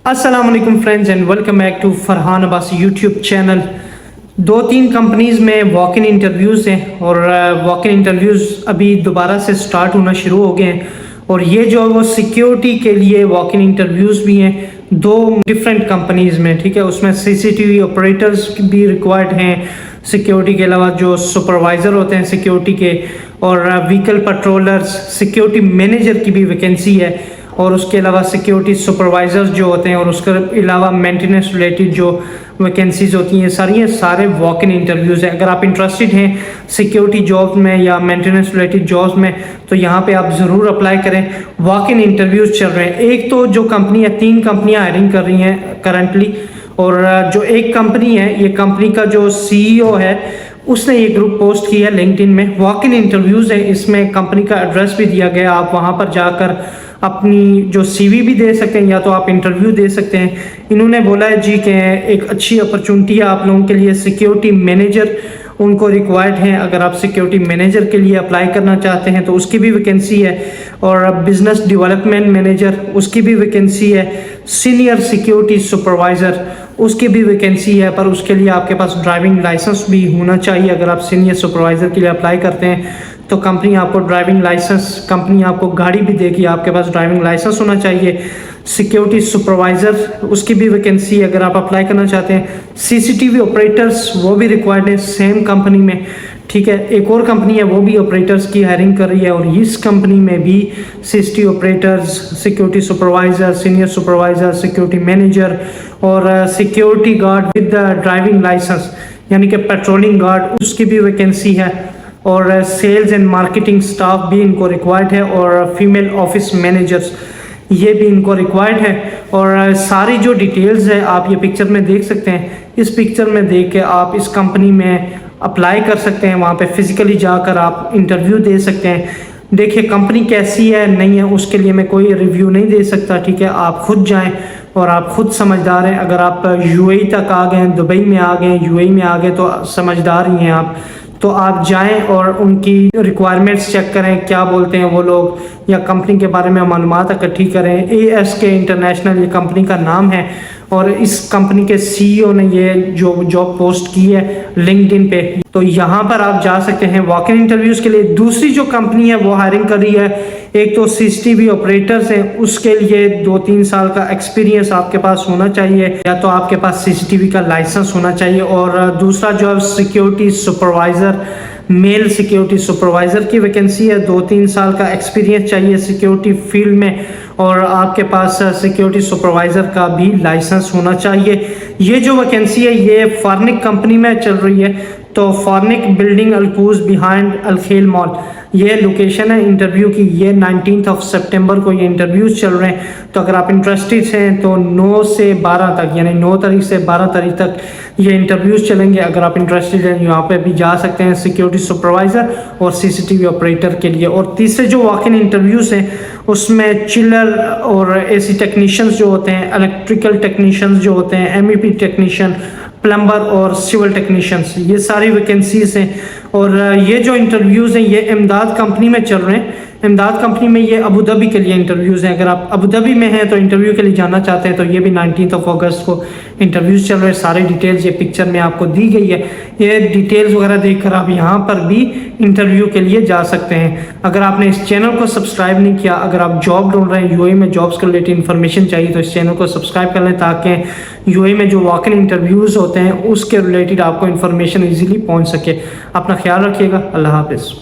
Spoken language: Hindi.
अस्सलाम वालेकुम friends and welcome back to Farhan Abbas YouTube channel. 2-3 companies में वॉक इन इंटरव्यूज़ हैं और वॉक इन इंटरव्यूज़ अभी दोबारा से स्टार्ट होना शुरू हो गए हैं। और ये जो वो सिक्योरिटी के लिए वॉक इन इंटरव्यूज़ भी हैं 2 डिफरेंट कंपनीज़ में, ठीक है। उसमें सीसीटीवी ऑपरेटर्स भी रिक्वायर्ड हैं, सिक्योरिटी के अलावा जो सुपरवाइज़र होते हैं सिक्योरिटी के, और व्हीकल पेट्रोलर्स, सिक्योरिटी मैनेजर की भी वैकेंसी है, और उसके अलावा सिक्योरिटी सुपरवाइज़र्स जो होते हैं, और उसके अलावा मेंटेनेंस रिलेटेड जो वैकेंसीज़ होती हैं सारे वॉक इन इंटरव्यूज़ हैं। अगर आप इंटरेस्टेड हैं सिक्योरिटी जॉब में या मेंटेनेंस रिलेटेड जॉब्स में तो यहाँ पे आप ज़रूर अप्लाई करें। वॉक इन इंटरव्यूज़ चल रहे हैं। एक तो जो कंपनी है, 3 कंपनियाँ हायरिंग कर रही हैं करंटली, और जो एक कंपनी है, ये कंपनी का जो CEO है उसने ये ग्रुप पोस्ट किया है लिंक्डइन में। वॉक इन इंटरव्यूज़ है, इसमें कंपनी का एड्रेस भी दिया गया, आप वहाँ पर जाकर अपनी जो CV भी दे सकते हैं या तो आप इंटरव्यू दे सकते हैं। इन्होंने बोला है जी कि एक अच्छी अपॉर्चुनिटी है आप लोगों के लिए। सिक्योरिटी मैनेजर उनको रिक्वायर्ड है, अगर आप सिक्योरिटी मैनेजर के लिए अप्लाई करना चाहते हैं तो उसकी भी वैकेंसी है, और बिजनेस डेवलपमेंट मैनेजर उसकी भी वैकेंसी है, सीनियर सिक्योरिटी सुपरवाइज़र उसकी भी वैकेंसी है, पर उसके लिए आपके पास ड्राइविंग लाइसेंस भी होना चाहिए। अगर आप सीनियर सुपरवाइज़र के लिए अप्लाई करते हैं तो कंपनी आपको ड्राइविंग लाइसेंस, कंपनी आपको गाड़ी भी देगी, आपके पास ड्राइविंग लाइसेंस होना चाहिए। सिक्योरिटी सुपरवाइज़र उसकी भी वैकेंसी है अगर आप अप्लाई करना चाहते हैं। CCTV ऑपरेटर्स वो भी रिक्वायर्ड है सेम कंपनी में, ठीक है। एक और कंपनी है वो भी ऑपरेटर्स की हायरिंग कर रही है, और इस कंपनी में भी CCTV operators, security supervisor, senior supervisor, security manager और security guard with driving licence यानी कि पेट्रोलिंग गार्ड उसकी भी वैकेंसी है, और सेल्स एंड मार्केटिंग स्टाफ भी इनको रिक्वायर्ड है, और फीमेल ऑफिस मैनेजर्स ये भी इनको रिक्वायर्ड है। और सारी जो डिटेल्स है आप ये पिक्चर में देख सकते हैं। इस पिक्चर में देख के आप इस कंपनी में अप्लाई कर सकते हैं, वहाँ पे फिजिकली जाकर आप इंटरव्यू दे सकते हैं। देखिए कंपनी कैसी है नहीं है उसके लिए मैं कोई रिव्यू नहीं दे सकता, ठीक है। आप खुद जाएं और आप खुद समझदार हैं। अगर आप UAE तक आ गए, दुबई में आ गए, UAE में आ गए तो समझदार ही हैं आप, तो आप जाएं और उनकी रिक्वायरमेंट्स चेक करें क्या बोलते हैं वो लोग, या कंपनी के बारे में मालूमात इकट्ठी करें। ASK इंटरनेशनल ये कंपनी का नाम है, और इस कंपनी के CEO ने ये जो जॉब पोस्ट की है लिंक्डइन पे, तो यहाँ पर आप जा सकते हैं वॉक इन इंटरव्यूज़ के लिए। दूसरी जो कंपनी है वो हायरिंग कर रही है, एक तो CCTV ऑपरेटर्स हैं, उसके लिए 2-3 साल का एक्सपीरियंस आपके पास होना चाहिए, या तो आपके पास CCTV का लाइसेंस होना चाहिए। और दूसरा जो security supervisor, male security supervisor की वैकेंसी है, 2-3 साल का एक्सपीरियंस चाहिए सिक्योरिटी फील्ड में, और आपके पास सिक्योरिटी सुपरवाइज़र का भी लाइसेंस होना चाहिए। ये जो वैकेंसी है ये फॉर्निक कंपनी में चल रही है, तो फॉर्निक बिल्डिंग अलकूज बिहाइंड अलखेल मॉल ये लोकेशन है इंटरव्यू की। ये 19 सितंबर को ये इंटरव्यूज चल रहे हैं, तो अगर आप इंटरेस्टेड हैं तो 9 से 12 तक यानी 9 तारीख से 12 तारीख तक ये इंटरव्यूज चलेंगे। अगर आप इंटरेस्टेड हैं यहाँ पे भी जा सकते हैं सिक्योरिटी सुपरवाइज़र और CCTV ऑपरेटर के लिए। और तीसरे जो वॉक इन इंटरव्यूज़ हैं उसमें चिलर और AC टेक्नीशियंस जो होते हैं, इलेक्ट्रिकल टेक्नीशियंस जो होते हैं, MEP टेक्नीशियन, प्लम्बर और सिविल टेक्नीशियंस, ये सारी वैकेंसीज हैं। और ये जो इंटरव्यूज़ हैं ये इमदाद कंपनी में चल रहे हैं। इमदाद कंपनी में ये अबू धाबी के लिए इंटरव्यूज़ हैं। अगर आप अबू धाबी में हैं तो इंटरव्यू के लिए जाना चाहते हैं तो ये भी 19 अगस्त को इंटरव्यूज़ चल रहे हैं। सारे डिटेल्स ये पिक्चर में आपको दी गई है। ये डिटेल्स वगैरह देखकर आप यहाँ पर भी इंटरव्यू के लिए जा सकते हैं। अगर आपने इस चैनल को सब्सक्राइब नहीं किया, अगर आप जॉब ढूंढ रहे हैं UAE में, जॉब्स के रिलेटेड इन्फॉर्मेशन चाहिए, तो इस चैनल को सब्सक्राइब कर लें ताकि UAE में जो वॉक इन इंटरव्यूज़ होते हैं उसके रिलेटेड आपको इन्फॉर्मेशन ईजिली पहुँच सके। अपना ख्याल रखिएगा। अल्लाह हाफिज़।